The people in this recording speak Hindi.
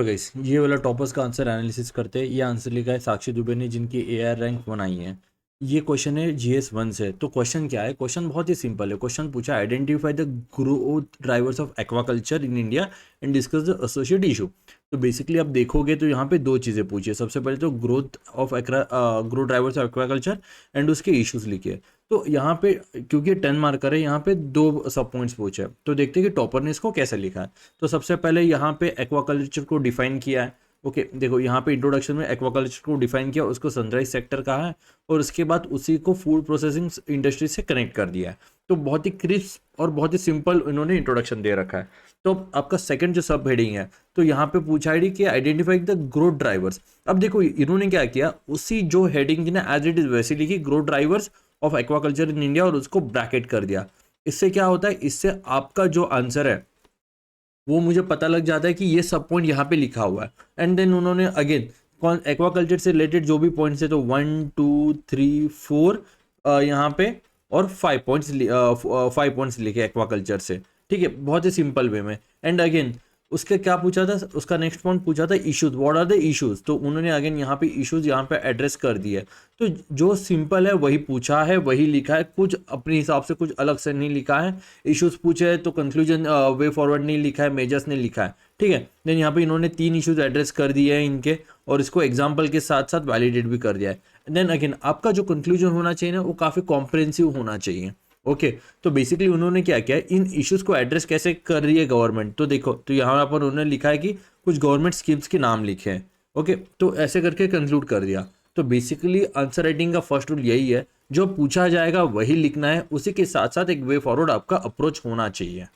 तो गाइस ये वाला टॉपर्स का आंसर एनालिसिस करते हैं। ये आंसर लिखा है साक्षी दुबे ने, जिनकी एआर रैंक 1 आई है। ये क्वेश्चन है जीएस 1 से। तो क्वेश्चन क्या है? क्वेश्चन बहुत ही सिंपल है। क्वेश्चन पूछा identify the growth drivers of aquaculture in India and discuss the associate issue. तो बेसिकली आप देखोगे तो यहाँ पे दो चीज़ें पूछी है। सबसे पहले तो growth drivers of aquaculture and उसके इश्यूज लिखे। तो यहाँ पे क्योंकि 10 मार्कर है, यहाँ पे दो सब पॉइंट्स पूछे हैं। तो देखते हैं कि टॉपर ने इसको कैसे लिखा है। तो सबसे पहले यहाँ पे एक्वाकल्चर को डिफाइन किया है। ओके देखो यहाँ पे इंट्रोडक्शन में एक्वाकल्चर को डिफाइन किया, उसको सनराइज सेक्टर कहा है और उसके बाद उसी को फूड प्रोसेसिंग इंडस्ट्री से कनेक्ट कर दिया है। तो बहुत ही क्रिस्प और बहुत ही सिंपल इन्होंने इंट्रोडक्शन दे रखा है। तो आपका सेकंड जो सब हेडिंग है, तो यहाँ पे पूछा है कि आइडेंटिफाई द ग्रोथ ड्राइवर्स। अब देखो इन्होंने क्या किया, उसी जो हेडिंग थी ना एज इट इज वैसी लिखी, growth drivers of aquaculture in India, और उसको ब्रैकेट कर दिया। इससे क्या होता है, इससे आपका जो आंसर है वो मुझे पता लग जाता है कि ये सब पॉइंट यहाँ पे लिखा हुआ है। एंड देन उन्होंने अगेन कौन एक्वाकल्चर से रिलेटेड जो भी पॉइंट्स है, तो 1 2 3 4 यहाँ पे और 5 पॉइंट्स लिखे एक्वाकल्चर से। ठीक है, बहुत ही सिंपल वे में। एंड अगेन उसके क्या पूछा था, उसका नेक्स्ट पॉइंट पूछा था issues, what are the issues. तो उन्होंने अगेन यहाँ पे इश्यूज यहाँ पे एड्रेस कर दिए। तो जो सिंपल है वही पूछा है, वही लिखा है, कुछ अपने हिसाब से कुछ अलग से नहीं लिखा है। इश्यूज पूछे हैं तो कंक्लूजन वे फॉरवर्ड नहीं लिखा है, मेजर्स ने लिखा है। ठीक है, देन यहाँ पे इन्होंने 3 इश्यूज एड्रेस कर दिए हैं इनके, और इसको एग्जाम्पल के साथ साथ वैलिडेट भी कर दिया है। देन अगेन आपका जो कंक्लूजन होना चाहिए ना, वो काफ़ी कॉम्प्रिहेंसिव होना चाहिए। ओके तो बेसिकली उन्होंने क्या किया, इन इश्यूज को एड्रेस कैसे कर रही है गवर्नमेंट। तो देखो, तो यहाँ पर उन्होंने लिखा है कि कुछ गवर्नमेंट स्कीम्स के नाम लिखे हैं। ओके तो ऐसे करके कंक्लूड कर दिया। तो बेसिकली आंसर राइटिंग का फर्स्ट रूल यही है, जो पूछा जाएगा वही लिखना है, उसी के साथ साथ एक वे फॉरवर्ड आपका अप्रोच होना चाहिए।